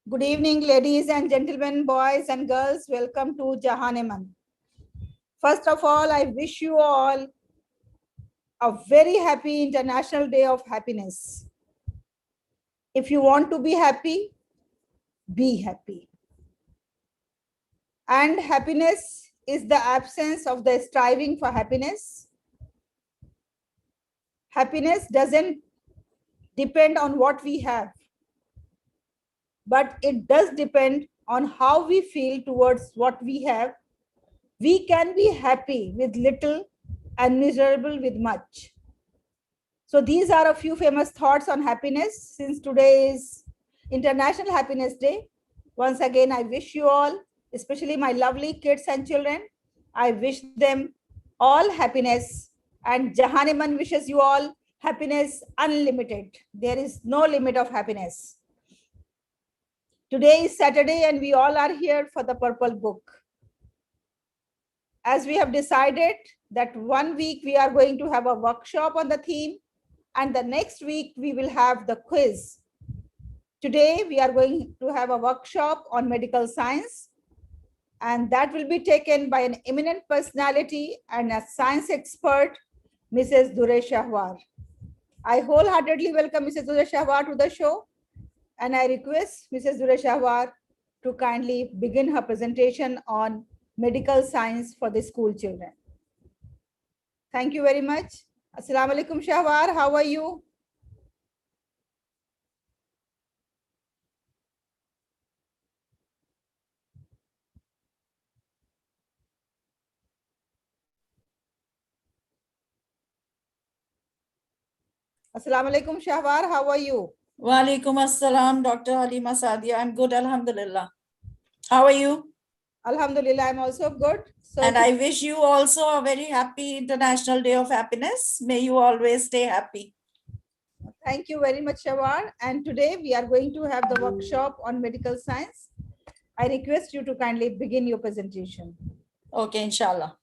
Good evening, ladies and gentlemen, boys and girls. Welcome to JAHAN-E. First of all, I wish you all a very happy International Day of Happiness. If you want to be happy, be happy. And happiness is the absence of the striving for happiness. Happiness doesn't depend on what we have, but it does depend on how we feel towards what we have. We can be happy with little and miserable with much. So these are a few famous thoughts on happiness. Since today is International Happiness Day, once again, I wish you all, especially my lovely kids and children, I wish them all happiness, and JAHAN-E wishes you all happiness unlimited. There is no limit of happiness. Today is Saturday and we all are here for the Purple Book. As we have decided that 1 week we are going to have a workshop on the theme, and the next week we will have the quiz. Today we are going to have a workshop on medical science, and that will be taken by an eminent personality and a science expert, Mrs. DURE Shahwar. I wholeheartedly welcome Mrs. DURE Shahwar to the show, and I request Mrs. DURE Shahwar to kindly begin her presentation on medical science for the school children. Thank you very much. Assalamu alaikum, Shahwar. How are you? Assalamu alaikum, Shahwar. How are you? Wa alaikum assalam, Dr. Halima Saadia. I'm good, alhamdulillah. How are you? Alhamdulillah, I'm also good. So and I wish you also a very happy International Day of Happiness. May you always stay happy. Thank you very much, Shahwar. And today we are going to have the workshop on medical science. I request you to kindly begin your presentation. Okay, inshallah.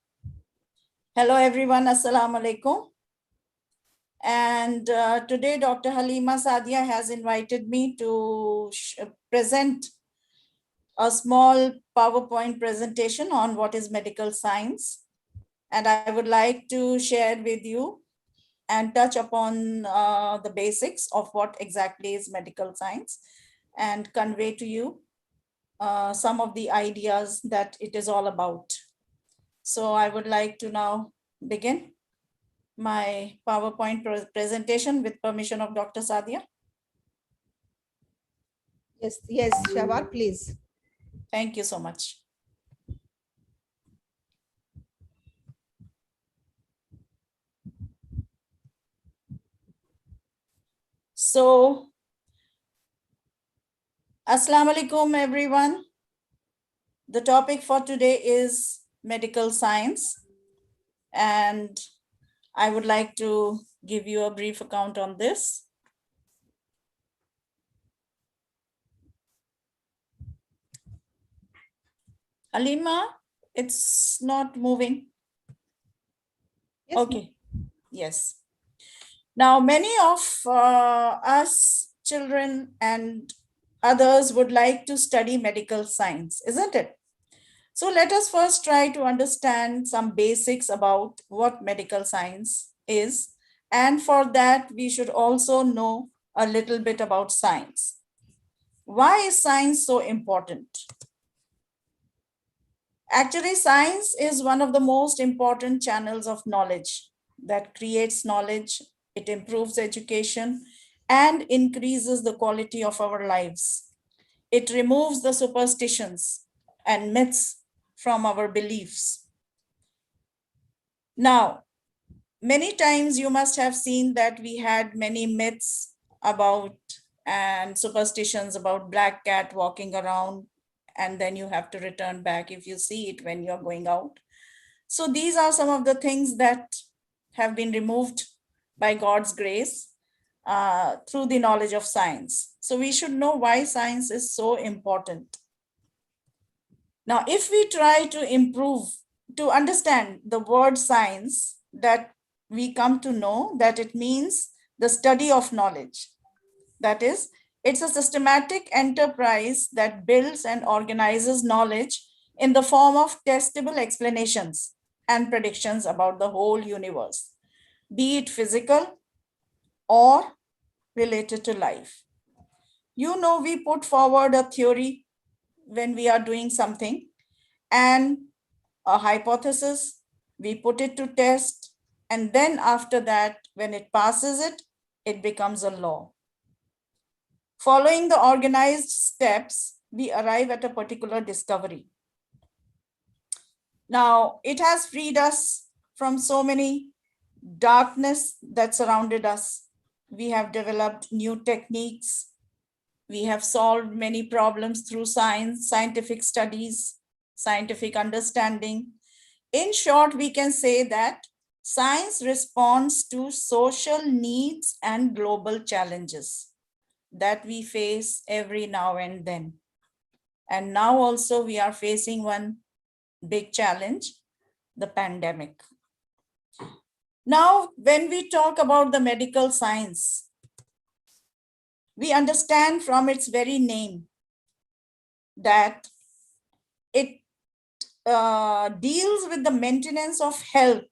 Hello, everyone. Assalamu alaikum. And today, Dr. Halima Saadia has invited me to present a small PowerPoint presentation on what is medical science. And I would like to share with you and touch upon the basics of what exactly is medical science and convey to you some of the ideas that it is all about. So I would like to now begin my PowerPoint presentation with permission of Dr. Saadia. Yes, Shahwar, please. Thank you so much. So, Assalamu alaikum, everyone. The topic for today is medical science, and I would like to give you a brief account on this. Halima, it's not moving. Yes, okay. Yes. Now, many of us children and others would like to study medical science, isn't it? So let us first try to understand some basics about what medical science is. And for that, we should also know a little bit about science. Why is science so important? Actually, science is one of the most important channels of knowledge that creates knowledge. It improves education and increases the quality of our lives. It removes the superstitions and myths from our beliefs. Now, many times you must have seen that we had many myths about and superstitions about black cat walking around, and then you have to return back if you see it when you're going out. So these are some of the things that have been removed by God's grace through the knowledge of science. So we should know why science is so important. Now, if we try to understand the word science, that we come to know that it means the study of knowledge. That is, it's a systematic enterprise that builds and organizes knowledge in the form of testable explanations and predictions about the whole universe, be it physical or related to life. You know, we put forward a theory when we are doing something and a hypothesis, we put it to test, and then after that, when it passes it, it becomes a law. Following the organized steps, we arrive at a particular discovery. Now, it has freed us from so many darkness that surrounded us. We have developed new techniques. We have solved many problems through science, scientific studies, scientific understanding. In short, we can say that science responds to social needs and global challenges that we face every now and then. And now also we are facing one big challenge, the pandemic. Now, when we talk about the medical science, we understand from its very name that it deals with the maintenance of health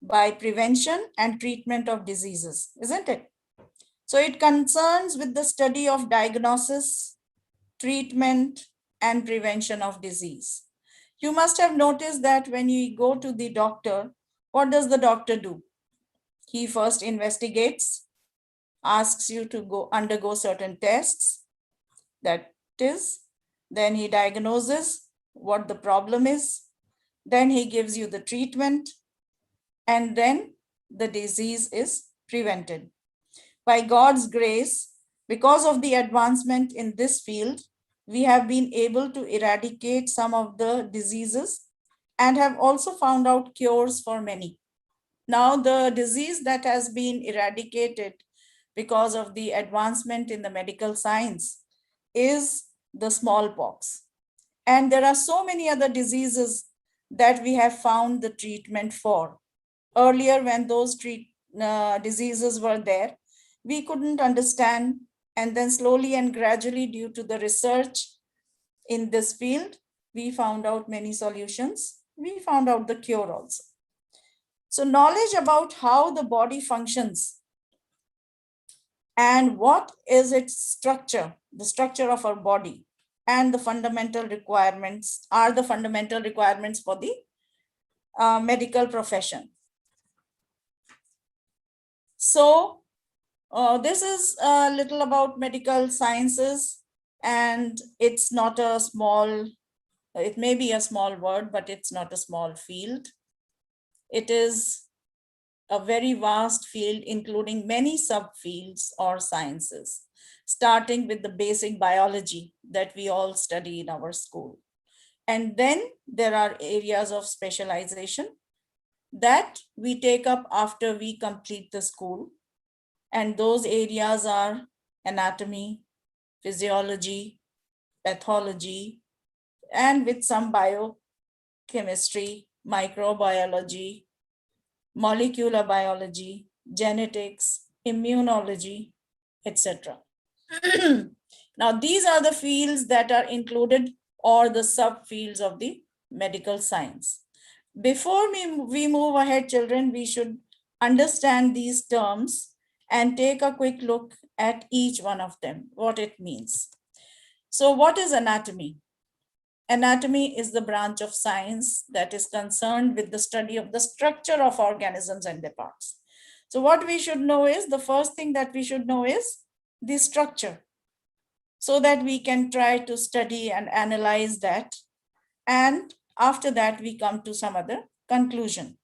by prevention and treatment of diseases, isn't it? So it concerns with the study of diagnosis, treatment, and prevention of disease. You must have noticed that when you go to the doctor, what does the doctor do? He first investigates, asks you to go undergo certain tests. That is, then he diagnoses what the problem is. Then he gives you the treatment, and then the disease is prevented. By God's grace, because of the advancement in this field, we have been able to eradicate some of the diseases and have also found out cures for many. Now, the disease that has been eradicated because of the advancement in the medical science is the smallpox. And there are so many other diseases that we have found the treatment for. Earlier, when those diseases were there, we couldn't understand. And then slowly and gradually, due to the research in this field, we found out many solutions. We found out the cure also. So knowledge about how the body functions and what is its structure, the structure of our body, and the fundamental requirements are the fundamental requirements for the medical profession. So this is a little about medical sciences, and it's not a small, it may be a small word, but it's not a small field. It is a very vast field, including many subfields or sciences, starting with the basic biology that we all study in our school. And then there are areas of specialization that we take up after we complete the school. And those areas are anatomy, physiology, pathology, and with some biochemistry, microbiology, molecular biology, genetics, immunology, etc. Now, these are the fields that are included or the subfields of the medical science. Before we move ahead, children, we should understand these terms and take a quick look at each one of them, what it means. So what is anatomy? Anatomy is the branch of science that is concerned with the study of the structure of organisms and their parts. So what we should know is, the first thing that we should know is the structure, so that we can try to study and analyze that. And after that, we come to some other conclusion.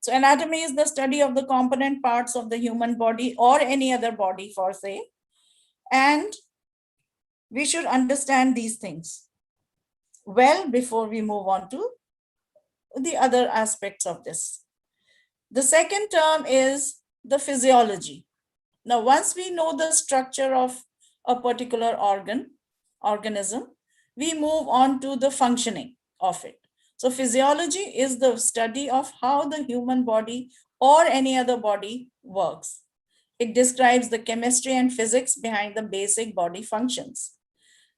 So anatomy is the study of the component parts of the human body or any other body for say, and we should understand these things well before we move on to the other aspects of this. The second term is the physiology. Now, once we know the structure of a particular organism, we move on to the functioning of it. So physiology is the study of how the human body or any other body works. It describes the chemistry and physics behind the basic body functions.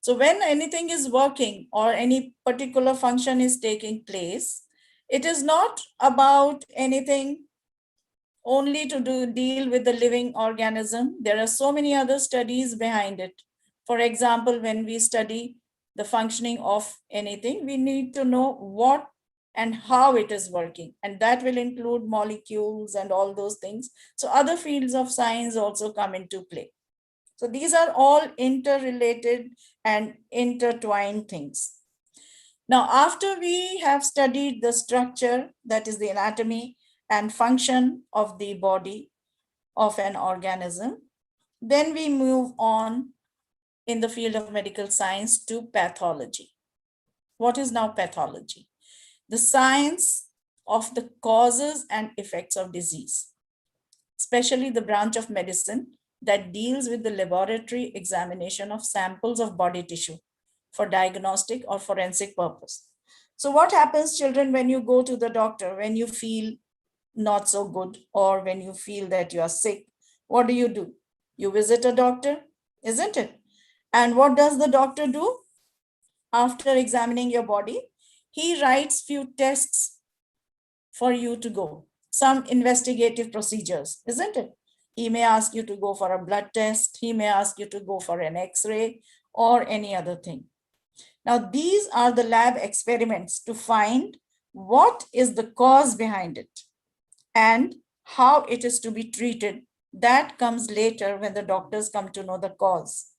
So when anything is working or any particular function is taking place, it is not about anything only to deal with the living organism. There are so many other studies behind it. For example, when we study the functioning of anything, we need to know what and how it is working, and that will include molecules and all those things. So other fields of science also come into play. So these are all interrelated and intertwined things. Now, after we have studied the structure, that is the anatomy and function of the body of an organism, then we move on in the field of medical science to pathology. What is now pathology? The science of the causes and effects of disease, especially the branch of medicine that deals with the laboratory examination of samples of body tissue for diagnostic or forensic purpose. So what happens, children, when you go to the doctor, when you feel not so good, or when you feel that you are sick, what do? You visit a doctor, isn't it? And what does the doctor do after examining your body? He writes few tests for you to go, some investigative procedures, isn't it? He may ask you to go for a blood test. He may ask you to go for an X-ray or any other thing. Now, these are the lab experiments to find what is the cause behind it and how it is to be treated. That comes later when the doctors come to know the cause.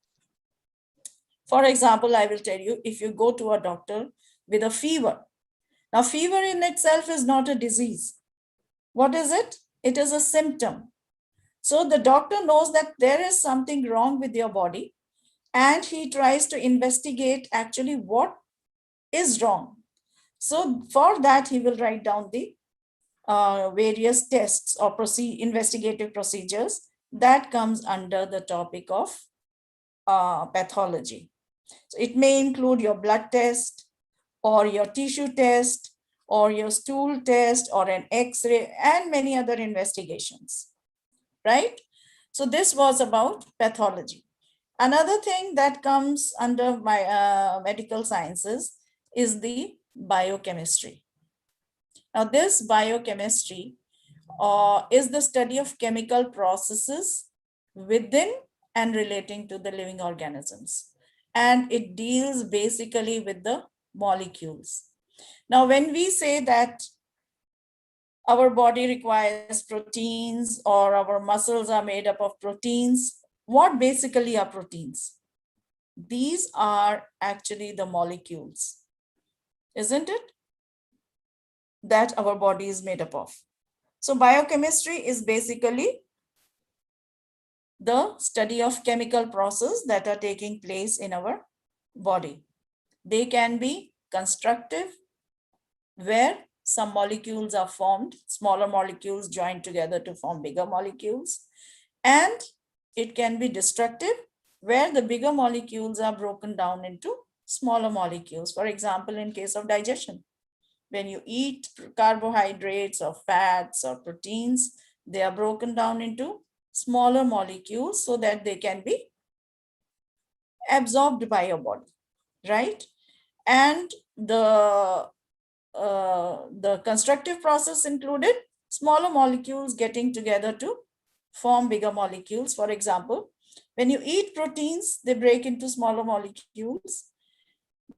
For example, I will tell you, if you go to a doctor with a fever, now fever in itself is not a disease. What is it? It is a symptom. So the doctor knows that there is something wrong with your body, and he tries to investigate actually what is wrong. So for that, he will write down the various tests or investigative procedures that comes under the topic of pathology. So it may include your blood test or your tissue test or your stool test or an X-ray and many other investigations, right? So this was about pathology. Another thing that comes under my medical sciences is the biochemistry. Now this biochemistry is the study of chemical processes within and relating to the living organisms. And it deals basically with the molecules. Now, when we say that our body requires proteins or our muscles are made up of proteins, what basically are proteins? These are actually the molecules, isn't it? That our body is made up of. So biochemistry is basically the study of chemical processes that are taking place in our body. They can be constructive, where some molecules are formed, smaller molecules joined together to form bigger molecules. And it can be destructive, where the bigger molecules are broken down into smaller molecules. For example, in case of digestion, when you eat carbohydrates or fats or proteins, they are broken down into smaller molecules so that they can be absorbed by your body, right? And the constructive process included smaller molecules getting together to form bigger molecules. For example, when you eat proteins, they break into smaller molecules,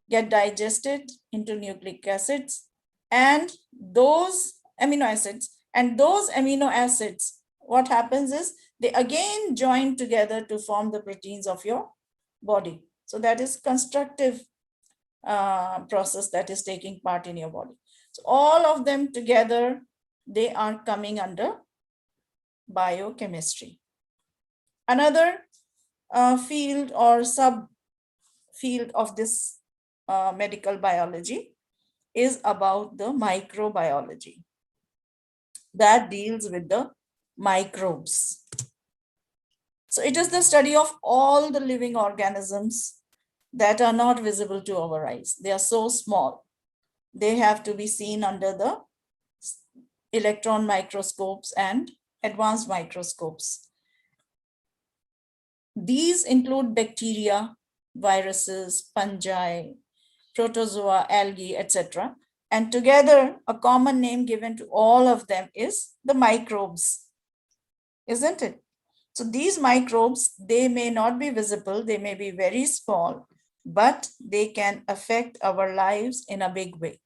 get digested into nucleic acids, and those amino acids, what happens is they again join together to form the proteins of your body. So that is constructive process that is taking part in your body. So all of them together, they are coming under biochemistry. Another field or subfield of this medical biology is about the microbiology that deals with the microbes. So it is the study of all the living organisms that are not visible to our eyes. They are so small. They have to be seen under the electron microscopes and advanced microscopes. These include bacteria, viruses, fungi, protozoa, algae, etc. And together, a common name given to all of them is the microbes, isn't it? So these microbes, they may not be visible, they may be very small, but they can affect our lives in a big way.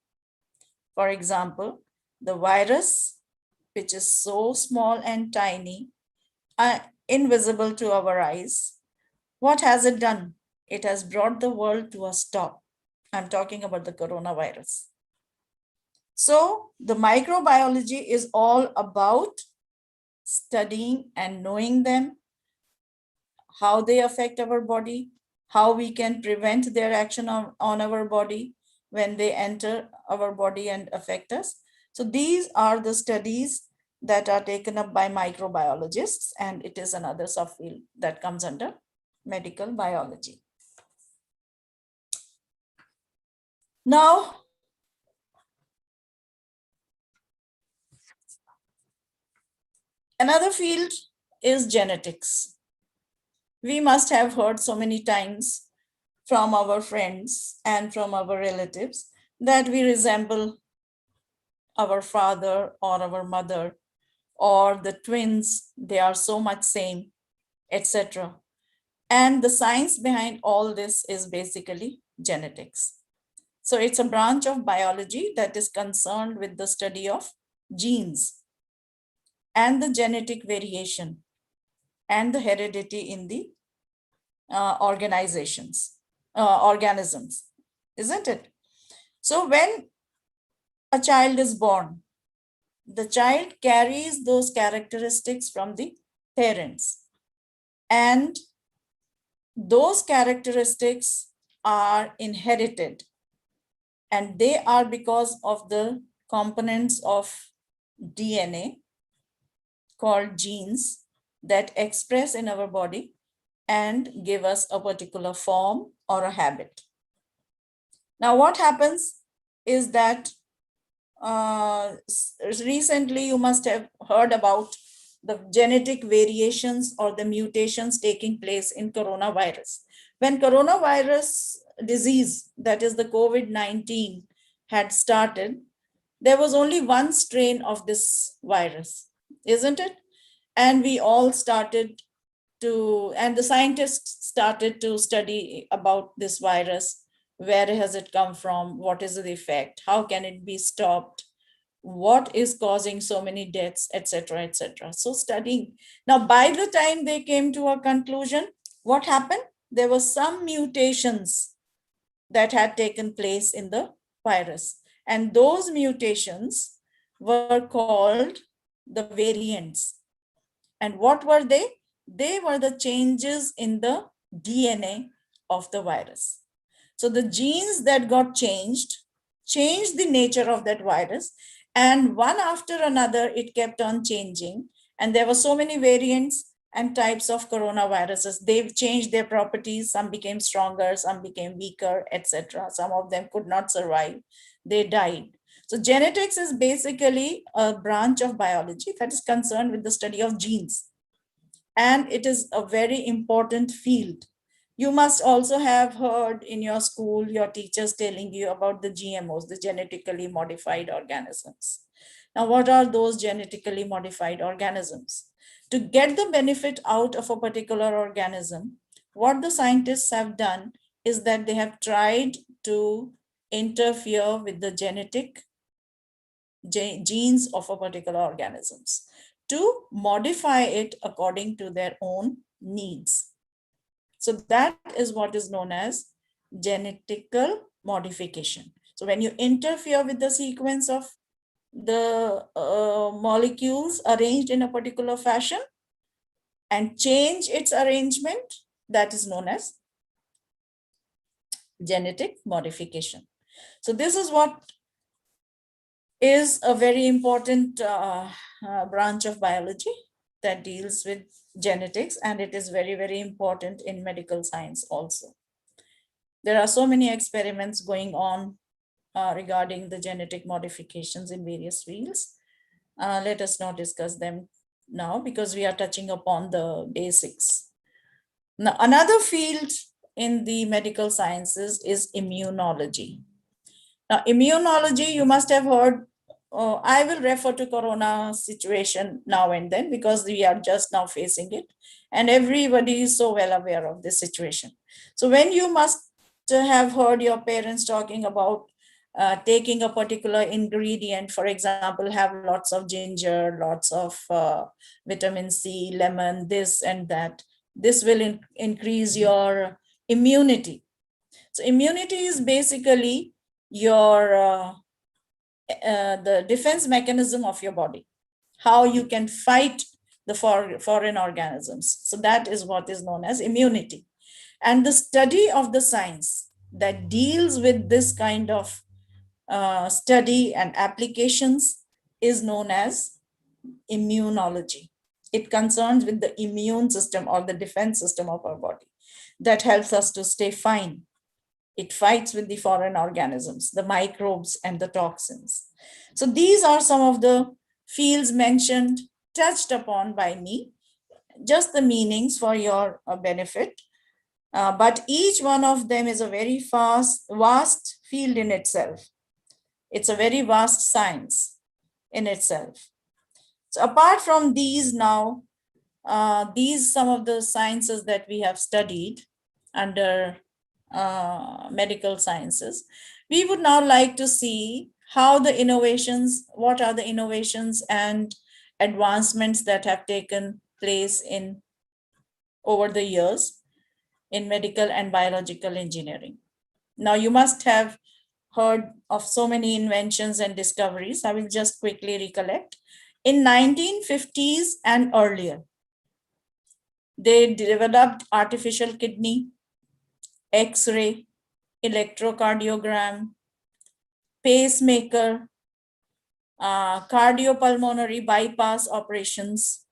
For example, the virus, which is so small and tiny, invisible to our eyes, what has it done? It has brought the world to a stop. I'm talking about the coronavirus. So the microbiology is all about studying and knowing them, how they affect our body, how we can prevent their action on our body when they enter our body and affect us. So these are the studies that are taken up by microbiologists, and it is another subfield that comes under medical biology. Now, another field is genetics. We must have heard so many times from our friends and from our relatives that we resemble our father or our mother, or the twins, they are so much same, etc. And the science behind all this is basically genetics. So it's a branch of biology that is concerned with the study of genes and the genetic variation and the heredity in the organisms, isn't it? So when a child is born, the child carries those characteristics from the parents, and those characteristics are inherited, and they are because of the components of DNA called genes that express in our body and give us a particular form or a habit. Now, what happens is that recently you must have heard about the genetic variations or the mutations taking place in coronavirus. When coronavirus disease, that is the COVID-19, had started, there was only one strain of this virus, isn't it? And we all started to, and the scientists started to study about this virus. Where has it come from? What is the effect? How can it be stopped? What is causing so many deaths, etc., etc. So studying. Now, by the time they came to a conclusion, what happened? There were some mutations that had taken place in the virus. And those mutations were called the variants. And what were they? They were the changes in the DNA of the virus. So the genes that got changed the nature of that virus, and one after another, it kept on changing. And there were so many variants and types of coronaviruses. They've changed their properties. Some became stronger, some became weaker, etc. Some of them could not survive. They died. So genetics is basically a branch of biology that is concerned with the study of genes. And it is a very important field. You must also have heard in your school, your teachers telling you about the GMOs, the genetically modified organisms. Now, what are those genetically modified organisms? To get the benefit out of a particular organism, what the scientists have done is that they have tried to interfere with the genetic genes of a particular organisms to modify it according to their own needs. So that is what is known as genetical modification. So when you interfere with the sequence of the molecules arranged in a particular fashion and change its arrangement, that is known as genetic modification. So this is what is a very important branch of biology that deals with genetics, and it is very, very important in medical science also. There are so many experiments going on regarding the genetic modifications in various fields. Let us not discuss them now because we are touching upon the basics. Now, another field in the medical sciences is immunology. Now, immunology, you must have heard, I will refer to corona situation now and then because we are just now facing it. And everybody is so well aware of this situation. So when you must have heard your parents talking about taking a particular ingredient, for example, have lots of ginger, lots of vitamin C, lemon, this and that. This will increase your immunity. So immunity is basically your the defense mechanism of your body, how you can fight the foreign organisms. So that is what is known as immunity. And the study of the science that deals with this kind of study and applications is known as immunology. It concerns with the immune system or the defense system of our body that helps us to stay fine. It fights with the foreign organisms, the microbes and the toxins. So these are some of the fields mentioned, touched upon by me, just the meanings for your benefit. But each one of them is a very vast field in itself. It's a very vast science in itself. So apart from these now, these some of the sciences that we have studied under medical sciences. We would now like to see how the innovations, what are the innovations and advancements that have taken place in over the years in medical and biological engineering. Now you must have heard of so many inventions and discoveries. I will just quickly recollect. In 1950s and earlier, they developed artificial kidney, X-ray, electrocardiogram, pacemaker, cardiopulmonary bypass operations,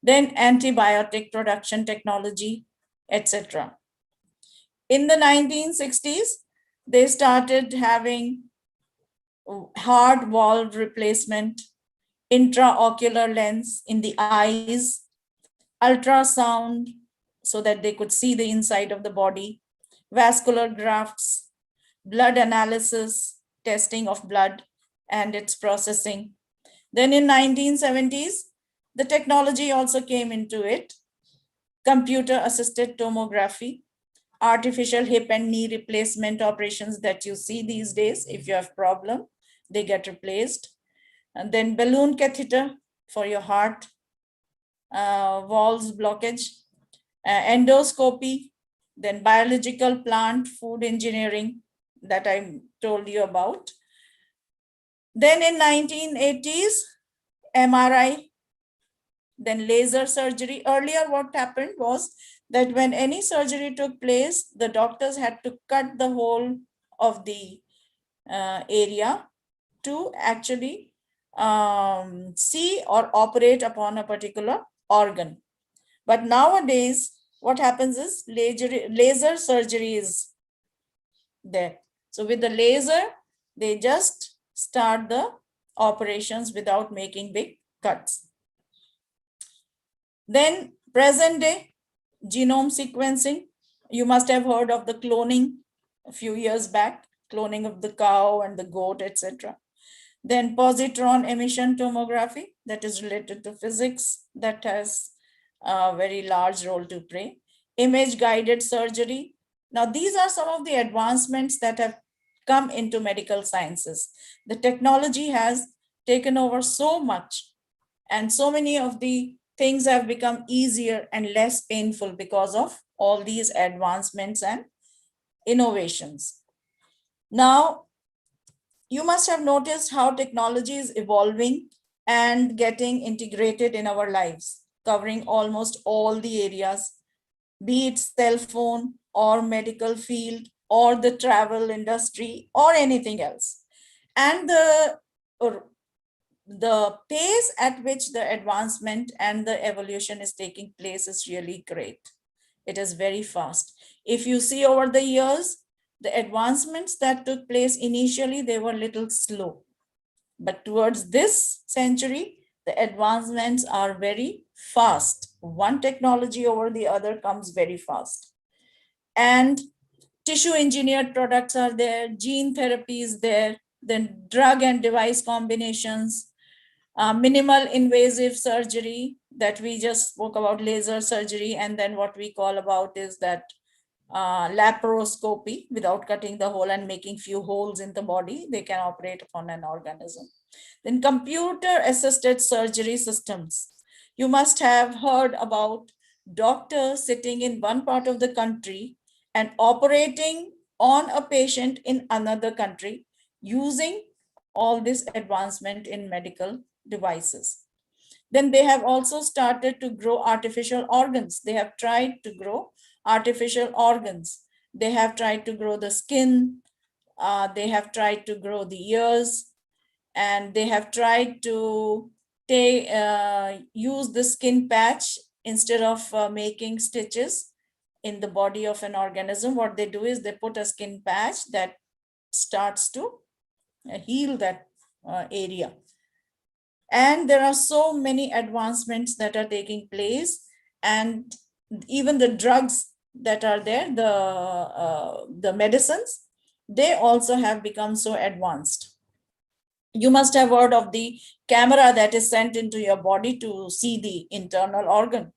then antibiotic production technology, etc. In the 1960s, they started having heart valve replacement, intraocular lens in the eyes, ultrasound so that they could see the inside of the body, vascular grafts, blood analysis, testing of blood and its processing. Then in 1970s, the technology also came into it, computer assisted tomography, artificial hip and knee replacement operations that you see these days. If you have problem, they get replaced. And then balloon catheter for your heart, valves blockage, endoscopy, then biological plant food engineering that I told you about. Then in 1980s, MRI, then laser surgery. Earlier, what happened was that when any surgery took place, the doctors had to cut the whole of the area to actually see or operate upon a particular organ. But nowadays, what happens is laser surgery is there. So with the laser, they just start the operations without making big cuts. Then present day genome sequencing. You must have heard of the cloning a few years back, cloning of the cow and the goat, etc. Then positron emission tomography, that is related to physics, that has a very large role to play. Image guided surgery. Now, these are some of the advancements that have come into medical sciences. The technology has taken over so much, and so many of the things have become easier and less painful because of all these advancements and innovations. Now, you must have noticed how technology is evolving and getting integrated in our lives, covering almost all the areas, be it cell phone or medical field or the travel industry or anything else. And the pace at which the advancement and the evolution is taking place is really great. It is very fast. If you see over the years, the advancements that took place initially, they were a little slow. But towards this century, the advancements are very fast. one technology over the other comes very fast. And tissue engineered products are there, gene therapy is there, then drug and device combinations, minimal invasive surgery that we just spoke about, laser surgery, and then what we call about is that laparoscopy, without cutting the hole and making few holes in the body, they can operate upon an organism. Then computer assisted surgery systems. You must have heard about doctors sitting in one part of the country and operating on a patient in another country using all this advancement in medical devices. Then they have also started to grow artificial organs. They have tried to grow artificial organs. They have tried to grow the skin. They have tried to grow the ears, and they have tried to use the skin patch instead of making stitches in the body of an organism. What they do is they put a skin patch that starts to heal that area. And there are so many advancements that are taking place, and even the drugs that are there, the medicines, they also have become so advanced. You must have heard of the camera that is sent into your body to see the internal organ,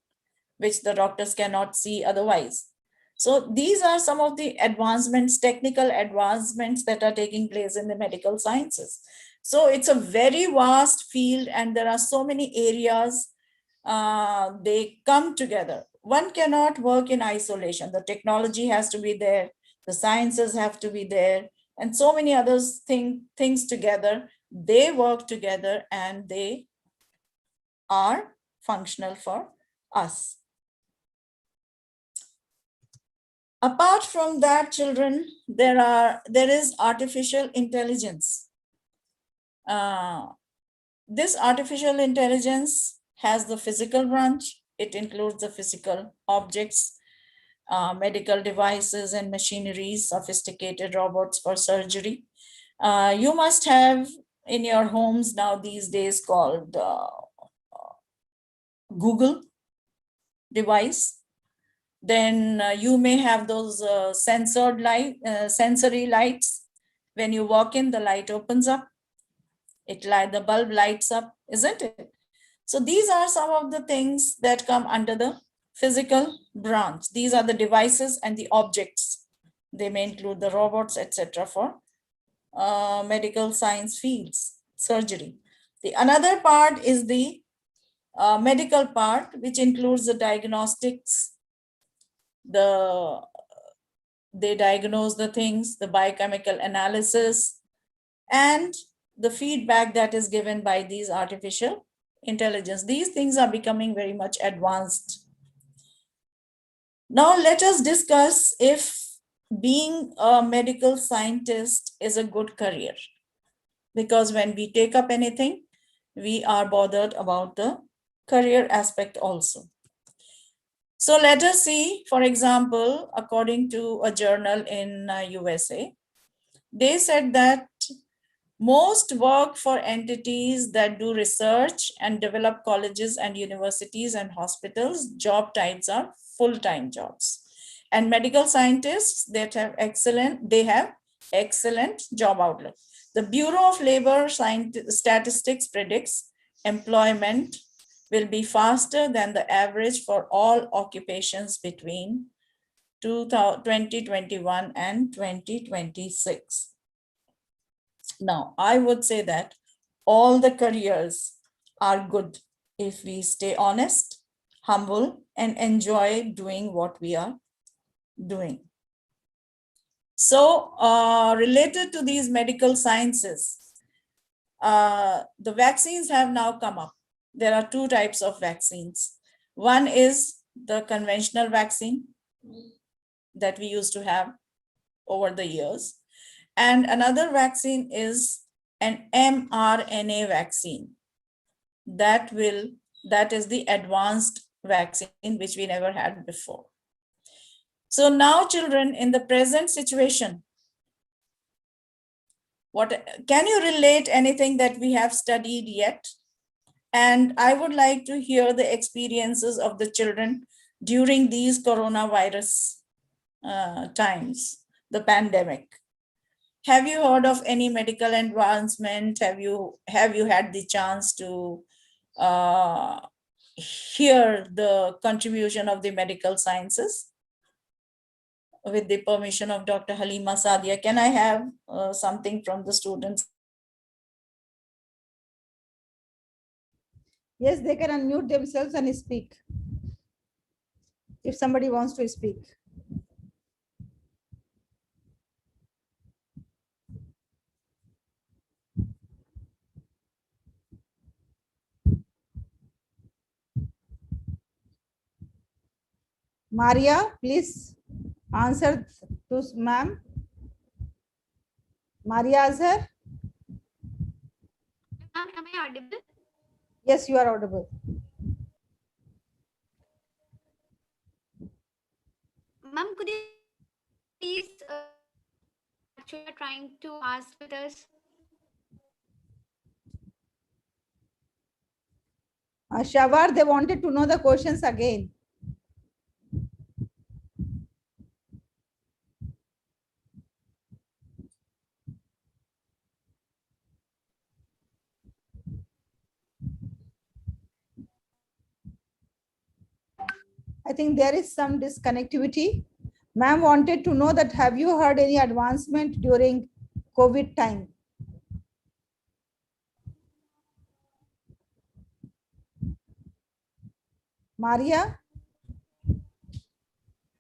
which the doctors cannot see otherwise. So these are some of the advancements, technical advancements that are taking place in the medical sciences. So it's a very vast field, and there are so many areas. They come together. One cannot work in isolation. The technology has to be there, the sciences have to be there, and so many other things together. They work together and they are functional for us. Apart from that, children, there is artificial intelligence. This artificial intelligence has the physical branch. It includes the physical objects, medical devices and machineries, sophisticated robots for surgery. You must have in your homes now these days called Google device. Then you may have those sensory lights. When you walk in, the light opens up. The bulb lights up, isn't it? So these are some of the things that come under the physical branch. These are the devices and the objects. They may include the robots, etc., for medical science fields, surgery. The another part is the medical part, which includes the diagnostics. They diagnose the things, the biochemical analysis, and the feedback that is given by these artificial intelligence. These things are becoming very much advanced. Now let us discuss if being a medical scientist is a good career. Because when we take up anything, we are bothered about the career aspect also. So let us see, for example, according to a journal in USA, they said that most work for entities that do research and develop colleges and universities and hospitals, job types are full-time jobs. And medical scientists that have excellent job outlook. The Bureau of Labor Statistics predicts employment will be faster than the average for all occupations between 2021 and 2026. Now, I would say that all the careers are good if we stay honest, humble, and enjoy doing what we are doing. So, related to these medical sciences, the vaccines have now come up. There are two types of vaccines. One is the conventional vaccine that we used to have over the years. And another vaccine is an mRNA vaccine. That is the advanced vaccine which we never had before. So now, children, in the present situation, can you relate anything that we have studied yet? And I would like to hear the experiences of the children during these coronavirus times, the pandemic. Have you heard of any medical advancement? Have you had the chance to hear the contribution of the medical sciences? With the permission of Dr. Halima Sadia, can I have something from the students? Yes, they can unmute themselves and speak if somebody wants to speak. Maria, please answer to ma'am. Maria Azhar? Ma'am, am I audible? Yes, you are audible. Ma'am, could you please actually are trying to ask with us? Shawar, they wanted to know the questions again. I think there is some disconnectivity. Ma'am wanted to know that have you heard any advancement during COVID time? Maria,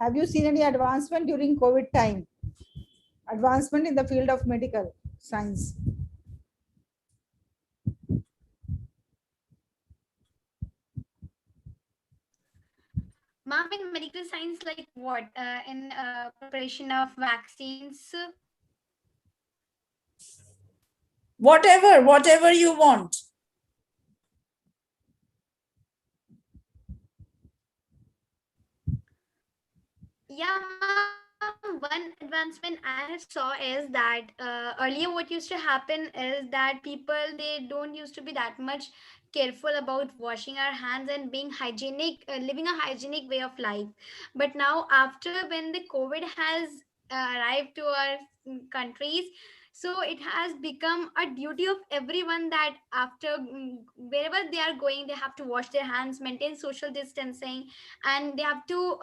have you seen any advancement during COVID time? Advancement in the field of medical science. Ma'am, in medical science, like what? In preparation of vaccines? Whatever you want. Yeah, ma'am, one advancement I saw is that earlier what used to happen is that people, they don't used to be that much careful about washing our hands and being hygienic, living a hygienic way of life. But now after when the COVID has arrived to our countries, so it has become a duty of everyone that after wherever they are going, they have to wash their hands, maintain social distancing, and they have to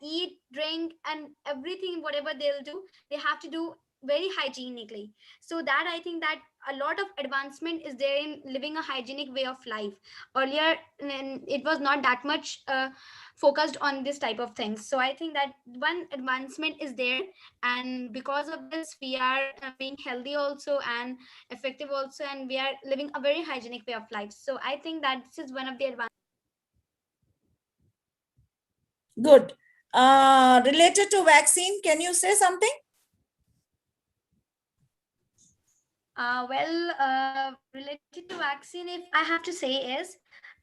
eat, drink, and everything whatever they'll do, they have to do very hygienically. So that I think that a lot of advancement is there in living a hygienic way of life. Earlier it was not that much focused on this type of things. So I think that one advancement is there, and because of this we are being healthy also and effective also, and we are living a very hygienic way of life. So I think that this is one of the advantages. Good. Related to vaccine, can you say something? Related to vaccine, if I have to say is,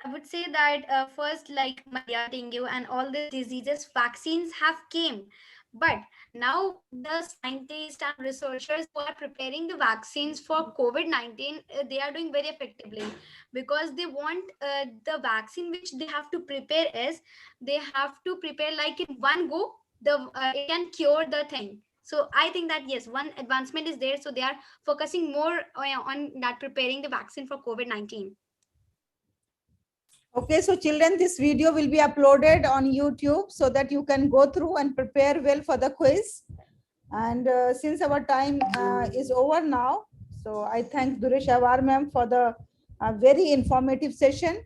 I would say that first, like malaria, dengue, and all these diseases, vaccines have came, but now the scientists and researchers who are preparing the vaccines for COVID-19, they are doing very effectively, because they want the vaccine which they have to prepare is, they have to prepare like in one go, the it can cure the thing. So I think that yes, one advancement is there. So they are focusing more on that, preparing the vaccine for COVID-19. Okay, so children, this video will be uploaded on YouTube so that you can go through and prepare well for the quiz. And since our time is over now, so I thank DURE Shawar ma'am for the very informative session.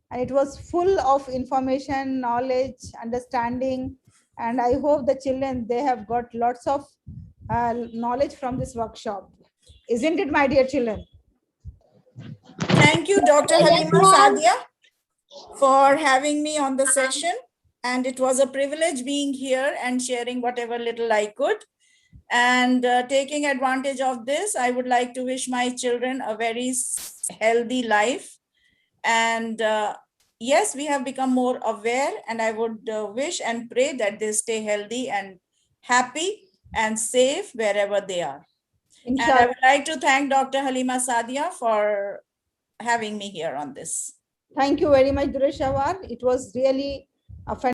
And it was full of information, knowledge, understanding. And I hope the children, they have got lots of knowledge from this workshop. Isn't it, my dear children? Thank you, Dr. Halima Sadia, for having me on the session. And it was a privilege being here and sharing whatever little I could. And taking advantage of this, I would like to wish my children a very healthy life. And yes, we have become more aware, and I would wish and pray that they stay healthy and happy and safe wherever they are. And I would like to thank Dr. Halima Sadia for having me here on this. Thank you very much, Dureshawar. It was really a